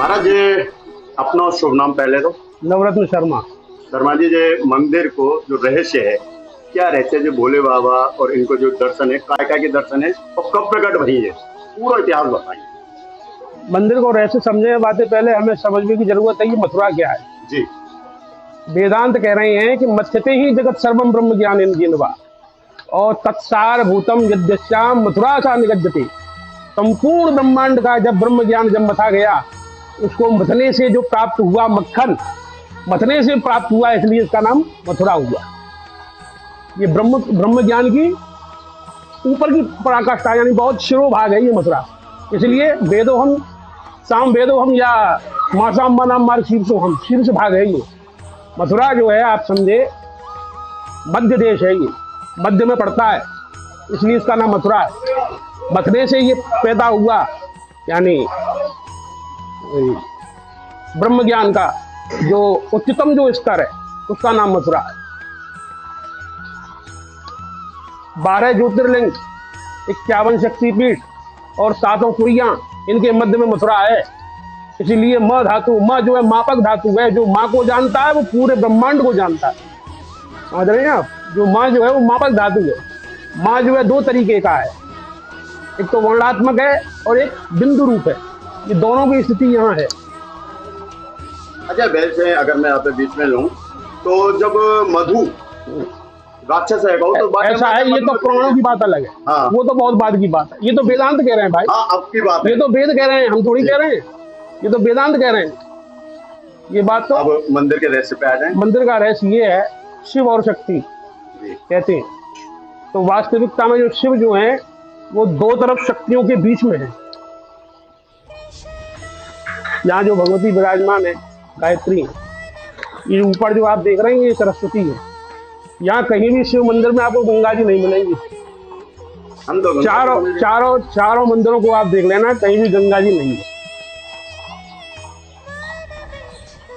महाराज ये अपना शुभ नाम पहले तो नवरत्न शर्मा। शर्मा जी, ये मंदिर को जो रहस्य है, क्या रहस्य है जो भोले बाबा और इनको जो दर्शन है, काय काय के दर्शन है और कब प्रकट भई है, पूरा इतिहास बताइए। मंदिर को रहस्य समझने बातें पहले हमें समझने की जरूरत है कि मथुरा क्या है। जी। वेदांत कह रहे हैं कि मथ्यते ही जगत सर्वम ब्रह्म ज्ञान जिनवा और तत्सार भूतम यद्यश्याम मथुरा सा निगद्यते। संपूर्ण ब्रह्मांड का जब ब्रह्म ज्ञान जब मथा गया, उसको मथने से जो प्राप्त हुआ मक्खन, मथने से प्राप्त हुआ, इसलिए इसका नाम मथुरा हुआ। ये ब्रह्म ज्ञान की ऊपर की पराकाष्ठा, यानी बहुत शिरोभाग है ये मथुरा। इसलिए वेदो हम साम वेदो हम या मासाम नाम मार शीर्ष भाग है ये मथुरा जो है। आप समझे मध्य देश है, ये मध्य में पड़ता है, इसलिए इसका नाम मथुरा है। मथने से ये पैदा हुआ, यानी ब्रह्म ज्ञान का जो उच्चतम जो स्तर है, उसका नाम मथुरा है। 12 ज्योतिर्लिंग, 51 शक्तिपीठ और 7 पुरियां, इनके मध्य में मथुरा है। इसीलिए म धातु, म जो है मापक धातु है। जो माँ को जानता है वो पूरे ब्रह्मांड को जानता है, समझ रहे हैं आप। जो माँ जो है वो मापक धातु है। माँ जो है 2 तरीके का है, एक तो वर्णात्मक है और एक बिंदु रूप है। ये दोनों की स्थिति यहाँ है। अच्छा, वैसे अगर मैं आप बीच में लूं तो जब मधु राक्षस है तो ऐसा है, ये तो पुराणों की बात अलग है। हाँ। वो तो बहुत बाद की बात है, ये तो वेदांत कह रहे हैं भाई। हाँ, अब की बात है। ये तो वेद कह रहे हैं, हम थोड़ी कह रहे हैं, ये तो वेदांत कह रहे हैं। ये बात तो अब मंदिर के रहस्य पे आ जाए। मंदिर का रहस्य ये है, शिव और शक्ति कहते हैं। तो वास्तविकता में जो शिव जो है वो 2 तरफ शक्तियों के बीच में है। यहाँ जो भगवती विराजमान है गायत्री है, ये ऊपर जो आप देख रहे हैं ये सरस्वती है। यहाँ कहीं भी शिव मंदिर में आपको गंगा जी नहीं मिलेंगी। हम तो चारों मंदिरों को आप देख लेना, कहीं भी गंगा जी नहीं है।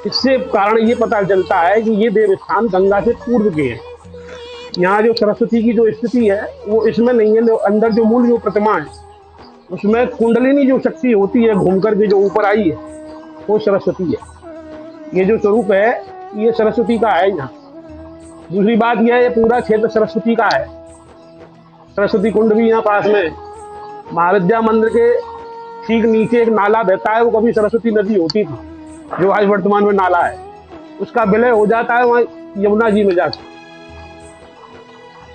इससे कारण ये पता चलता है कि ये देव स्थान गंगा से पूर्व के हैं। यहाँ जो सरस्वती की जो स्थिति है वो इसमें नहीं है। अंदर जो मूल जो प्रतिमा है उसमें कुंडलिनी जो शक्ति होती है घूम करके जो ऊपर आई है, वो सरस्वती है। ये जो स्वरूप है ये सरस्वती का है यहाँ। दूसरी बात यह है, ये पूरा क्षेत्र सरस्वती का है। सरस्वती कुंड भी यहाँ पास में। महाविद्या मंदिर के ठीक नीचे एक नाला बहता है, वो कभी सरस्वती नदी होती थी, जो आज वर्तमान में नाला है। उसका विलय हो जाता है वहाँ यमुना जी में जाकर।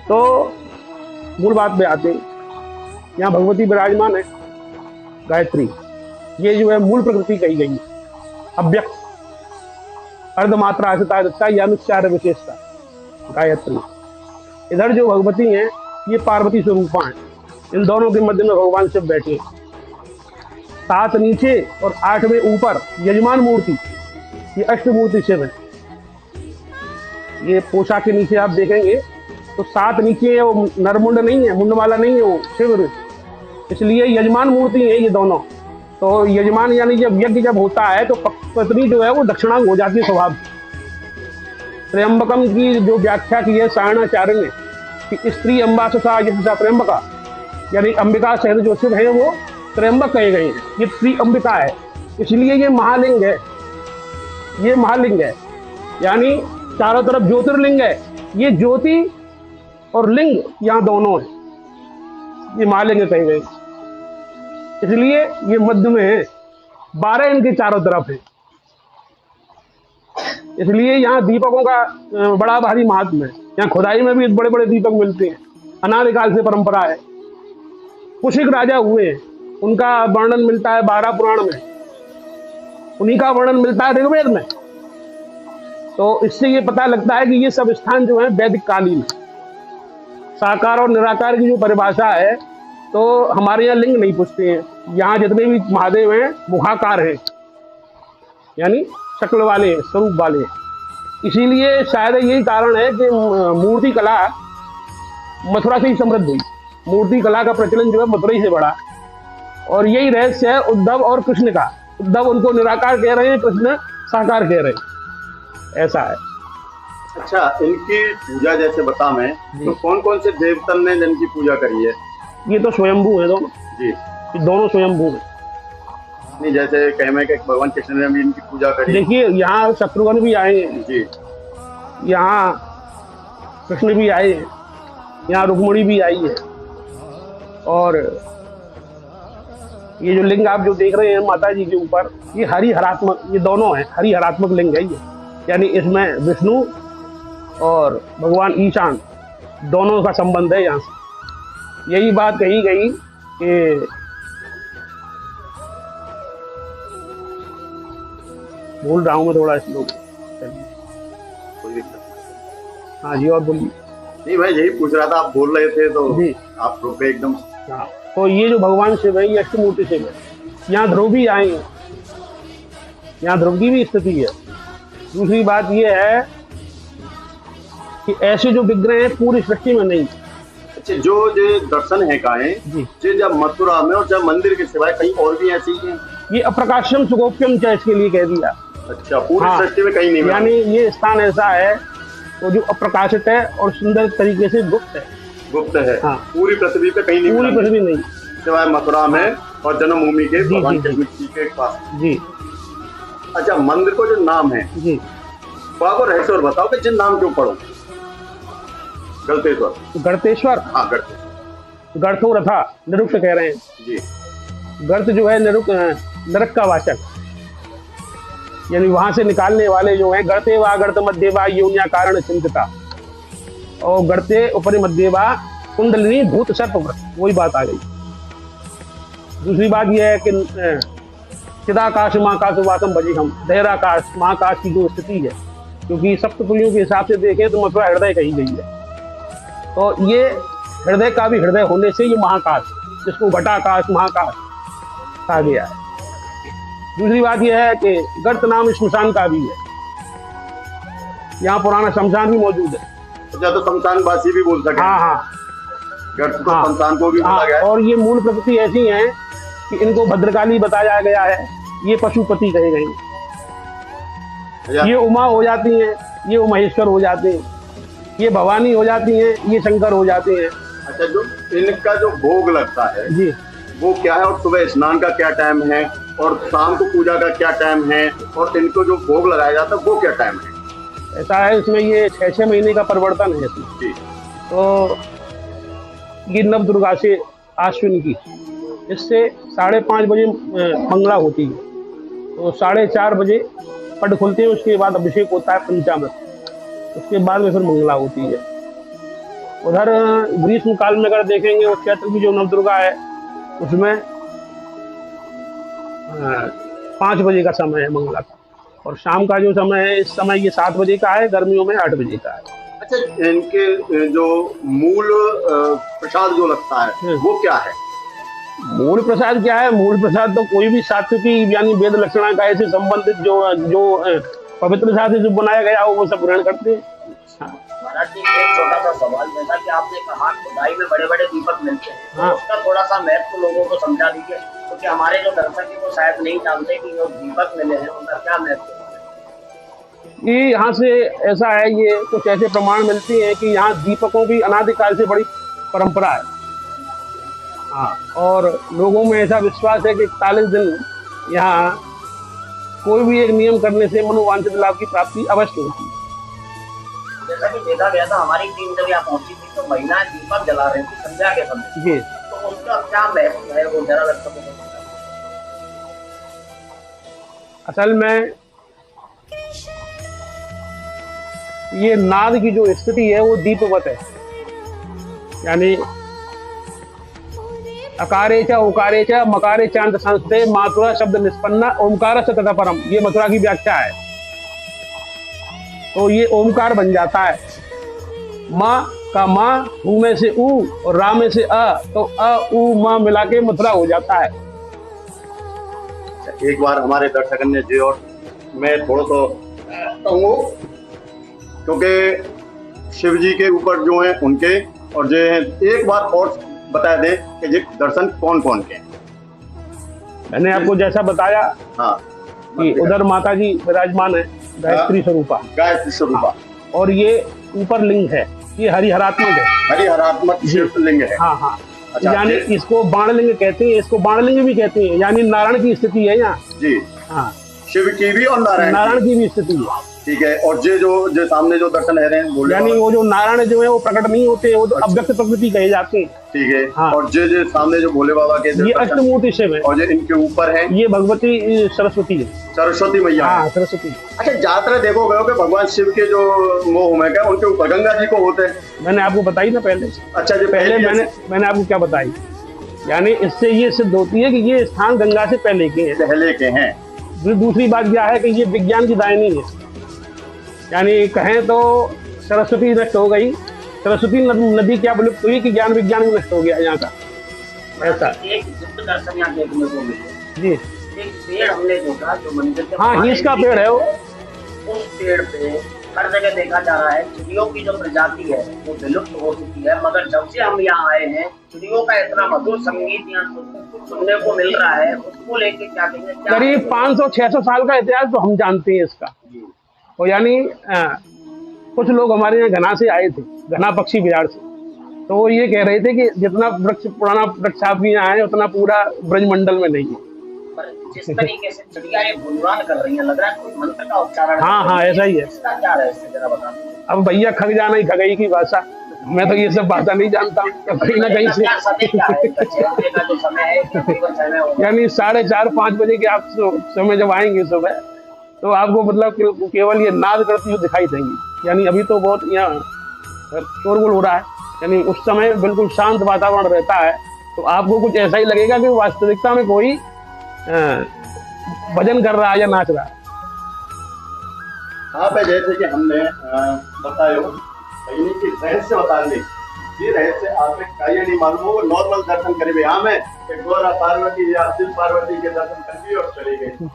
तो मूल बात पे आते हैं, यहाँ भगवती विराजमान है गायत्री। ये जो है मूल प्रकृति कही गई है, अव्यक्त अर्धमात्रा आश्रिता या अनुच्चार विशेषता गायत्री। इधर जो भगवती हैं ये पार्वती स्वरूपा हैं। इन दोनों के मध्य में भगवान शिव बैठे हैं। 7 नीचे और 8वें ऊपर यजमान मूर्ति, ये अष्टमूर्ति शिव है। ये पोशाक के नीचे आप देखेंगे तो 7 नीचे है, वो नरमुंड नहीं है, मुंड वाला नहीं है, वो शिव। इसलिए यजमान मूर्ति है ये दोनों। तो यजमान यानी जब यज्ञ जब होता है तो पत्नी जो है वो दक्षिणांग हो जाती है स्वभाव। त्र्यंबकम की जो व्याख्या की है सारणाचार्य ने कि स्त्री अम्बा ससा यशसा त्र्यंबका, यानी अंबिका सहित जो शिव है वो त्र्यंबक कहे गए हैं। ये स्त्री अंबिका है, इसलिए ये महालिंग है। ये महालिंग है, यानी चारों तरफ ज्योतिर्लिंग है। ये ज्योति और लिंग यहाँ दोनों है, ये महालिंग कहे गए। इसलिए ये मध्य में है, 12 इनके चारों तरफ है। इसलिए यहाँ दीपकों का बड़ा भारी महात्म है। यहाँ खुदाई में भी बड़े बड़े दीपक मिलते हैं, अनादिकाल से परंपरा है। कुशिक राजा हुए हैं, उनका वर्णन मिलता है 12 पुराण में, उन्हीं का वर्णन मिलता है ऋग्वेद में। तो इससे ये पता लगता है कि ये सब स्थान जो है वैदिक कालीन है। साकार और निराकार की जो परिभाषा है तो हमारे यहाँ लिंग नहीं पूछते हैं। यहाँ जितने भी महादेव हैं मुखाकार हैं, यानी शक्ल वाले हैं, स्वरूप वाले हैं। इसीलिए शायद यही कारण है कि मूर्ति कला मथुरा से ही समृद्ध हुई। मूर्ति कला का प्रचलन जो है मथुरा ही से बढ़ा। और यही रहस्य है उद्धव और कृष्ण का। उद्धव उनको निराकार कह रहे हैं, कृष्ण साकार कह रहे हैं, ऐसा है। अच्छा, इनकी पूजा जैसे बता मैं तो कौन कौन से देवतन ने जिनकी पूजा करी है? ये तो स्वयंभू है दोनों जी, ये दोनों स्वयंभू है। नहीं, जैसे कहने के भगवान कृष्ण ने भी इनकी पूजा करी। देखिए यहाँ शत्रुघ्न भी आए हैं, जी, यहाँ कृष्ण भी आए हैं, यहाँ रुक्मिणी भी आई है। और ये जो लिंग आप जो देख रहे हैं माता जी के ऊपर, ये हरिहरात्मक, ये दोनों हैं, हरिहरात्मक लिंग है ये। यानी इसमें विष्णु और भगवान ईशान दोनों का संबंध है। यहाँ से यही बात कही गई कि भूल रहा हूँ मैं थोड़ा श्लोक। कोई दिक्कत नहीं। हाँ जी, और बोलिए। नहीं भाई, यही पूछ रहा था, आप बोल रहे थे तो जी आप रुक गए एकदम। हाँ, तो ये जो भगवान शिव है ये अष्टमूर्ति शिव है। यहाँ ध्रुव भी आए हैं, यहाँ ध्रुव की भी स्थिति है। दूसरी बात ये है कि ऐसे जो विग्रह हैं पूरी सृष्टि में नहीं। अच्छा, जो दर्शन है काहे जी, जो जब मथुरा में और जब मंदिर के सिवाय कहीं और भी ऐसी हैं? ये अप्रकाशम सुगोप्यम चर्च के लिए कह दिया। अच्छा, पूरी हाँ, सृष्टि में कहीं नहीं मिला। यानी ये स्थान ऐसा है तो जो अप्रकाशित है और सुंदर तरीके से गुप्त है। गुप्त है। हाँ, पूरी पृथ्वी पे कहीं नहीं पूरी मिला, पृथ्वी नहीं। सिवाय मथुरा में और जन्मभूमि के जी, भगवान जी, कृष्ण जी के पास। जी अच्छा, मंदिर को जो नाम है जी, वो आपको रहस्य और बताओ कि जिन नाम क्यों पढ़ो? गलतेश्वर। गणतेश्वर, हाँ, गलतेश्वर। गणथो रथा, निरुक्त कह रहे हैं। जी, गर्त जो है नरक का वाचक, यानी वहां से निकालने वाले जो हैं। गर्ते वा गर्त मध्यवा योनिया कारण चिंतता, और गर्ते ऊपरी मध्यवा कुंडलिनी भूत सर्प व्रत, वही बात आ गई। दूसरी बात यह है कि चिदाकाश महाकाश वासम भजी हम, धैराकाश महाकाश की जो स्थिति है, क्योंकि सप्तपुलियों के हिसाब से देखें तो मथुरा हृदय कही गई है। तो ये हृदय का भी हृदय होने से ये महाकाश, जिसको घटाकाश महाकाश कहा गया है। दूसरी बात यह है कि गर्त नाम शमशान का भी है, यहाँ पुराना शमशान भी मौजूद है। अच्छा, तो शमशानवासी भी बोल सके। हाँ हाँ गर्त तो हाँ, शमशान को भी बोला हाँ, गया है। और ये मूल प्रकृति ऐसी है कि इनको भद्रकाली बताया गया है, ये पशुपति कहे गए हैं। अच्छा, ये उमा हो जाती हैं, ये उमहेश्वर हो जाते हैं, ये भवानी हो जाती हैं, ये शंकर हो जाते हैं। अच्छा, जो इनका जो भोग लगता है जी, वो क्या है, और सुबह स्नान का क्या टाइम है, और शाम को पूजा का क्या टाइम है, और इनको जो भोग लगाया जाता है वो क्या टाइम है? ऐसा है, इसमें ये 6-6 महीने का परिवर्तन है इसमें। जी, तो ये नव दुर्गा से आश्विन की, इससे 5:30 बजे मंगला होती है, तो 4:30 बजे पट खुलते हैं। उसके बाद अभिषेक होता है पंचामृत, उसके बाद में फिर मंगला होती है। उधर ग्रीष्म काल में अगर देखेंगे उस क्षेत्र की जो नव दुर्गा है उसमें 5 बजे का समय है मंगला का, और शाम का जो समय है इस समय ये 7 बजे का है, गर्मियों में 8 बजे का है। अच्छा, इनके जो मूल प्रसाद जो लगता है वो क्या है? मूल प्रसाद क्या है? मूल प्रसाद तो कोई भी सात्विकी यानी वेद लक्षणा का ऐसे संबंधित जो पवित्र शास्त्र जो बनाया गया हो वो सब ग्रहण करते हैं। महाराज जी, एक छोटा सा सवाल, जैसा कि आपने कहा खुदाई में बड़े बड़े दीपक मिलते हैं, हाँ। तो उसका थोड़ा सा महत्व लोगों को समझा दीजिए, क्योंकि हमारे जो दर्शक हैं वो शायद नहीं जानते कि जो दीपक मिले हैं उनका क्या महत्व है। ये यहाँ से ऐसा है, ये कुछ ऐसे प्रमाण मिलते हैं कि यहाँ दीपकों की अनादिकाल से बड़ी परंपरा है। हाँ, और लोगों में ऐसा विश्वास है कि 41 दिन यहाँ कोई भी एक नियम करने से मनोवांछित लाभ की प्राप्ति अवश्य होती है। जैसा कि देखा गया था, हमारी टीम जब यहाँ पहुंची थी तो महिलाएं दीपक जला रही थी संध्या के समय, जी, तो उसका क्या महत्व है वो जरा दर्शकों को बताइए। असल में ये नाद की जो स्थिति है वो दीपवत है, यानी अकारे च ओकारे च मकारे चांद संस्थे मातुरा शब्द निष्पन्ना ओमकार से तथा परम, ये मथुरा की व्याख्या है। तो ये ओमकार बन जाता है, माँ का माँ, ऊ में से ऊ और रा में से अ, तो अ ऊ माँ मिला के मथुरा हो जाता है। एक बार हमारे दर्शक ने जी, और मैं थोड़ा तो कहूँ क्योंकि शिव जी के ऊपर जो है उनके, और जो है एक बार और बता दें कि ये दर्शन कौन कौन के हैं। मैंने आपको जैसा बताया हाँ, कि उधर माता जी विराजमान है, गायत्री स्वरूपा, गायत्री स्वरूपा, और ये ऊपर लिंग है, ये हरिहरात्मक है। हरिहरात्मक शिवलिंग है। हाँ हाँ, अच्छा, यानी इसको बाणलिंग कहते हैं, इसको बाणलिंग भी कहते हैं, यानी नारायण की स्थिति है यहाँ। जी, हाँ, शिव की भी और नारायण की भी स्थिति है। ठीक है। और जो सामने जो दर्शन है रहे हैं बोले यानी वो जो नारायण जो है वो प्रकट नहीं होते, वो तो अव्यक्त प्रकृति कहे जाते हैं। ठीक है। हाँ। और जो सामने जो भोले बाबा के ये अष्टमूर्ति शिव है, और जो इनके ऊपर है ये भगवती सरस्वती है, सरस्वती मैया। हाँ, सरस्वती। अच्छा, ज्यादातर देखोगे कि भगवान शिव के जो मोह में क्या उनके ऊपर गंगा जी को होते हैं। मैंने आपको बताई ना पहले। अच्छा जी, पहले मैंने आपको क्या बताई, यानी इससे ये सिद्ध होती है कि ये स्थान गंगा से पहले के हैं। दूसरी बात क्या है कि ये विज्ञान की दायनी है, यानी कहें तो सरस्वती नष्ट हो गई, सरस्वती नदी क्या विलुप्त हुई कि ज्ञान विज्ञान भी नष्ट हो गया यहाँ का, ऐसा। एक दिव्य दर्शन यहाँ देखने को मिले जी, एक पेड़ हमने देखा जो मंदिर के हाँ, हीस का पेड़ है वो। उस पेड़ पे हर जगह देखा जा रहा है चिड़ियों की जो प्रजाति है वो विलुप्त हो चुकी है, मगर जब से हम यहाँ आए हैं चिड़ियों का इतना मधुर संगीत यहाँ सुनने को मिल रहा है, उसको लेके क्या कहेंगे? करीब 500-600 साल का इतिहास तो हम जानते हैं इसका। और यानी कुछ लोग हमारे यहाँ घना से आए थे, घना पक्षी बिहार से, तो वो ये कह रहे थे कि जितना वृक्ष पुराना वृक्ष आपके यहाँ है उतना पूरा ब्रजमंडल में नहीं है। पर जिस तरीके से चिड़िया ये गुणगान कर रही है, लग रहा है कोई मंत्र का उच्चारण। हाँ, ऐसा ही है। इसका क्या रहस्य जरा बता दो। अब भैया खग जाना ही खगई की भाषा, मैं तो ये सब भाषा नहीं जानता हूँ, तो कहीं ना कहीं से यानी 4:30-5 बजे के आप समय जब आएंगे सुबह, तो आपको मतलब केवल ये नाद करती हुई दिखाई देंगी। यानी अभी तो बहुत यहाँ शोरगुल हो रहा है, यानी उस समय बिल्कुल शांत वातावरण रहता है, तो आपको कुछ ऐसा ही लगेगा कि वास्तविकता में कोई भजन कर रहा है या नाच रहा है। हाँ भाई, जैसे कि हमने बताया कहीं की रहस्य बता दी, ये रहस्य आपने कहीं नहीं मालूम हो, नॉर्मल दर्शन करे यहाँ में गौरा पार्वती या शिव पार्वती के दर्शन कर दिए और चले गए।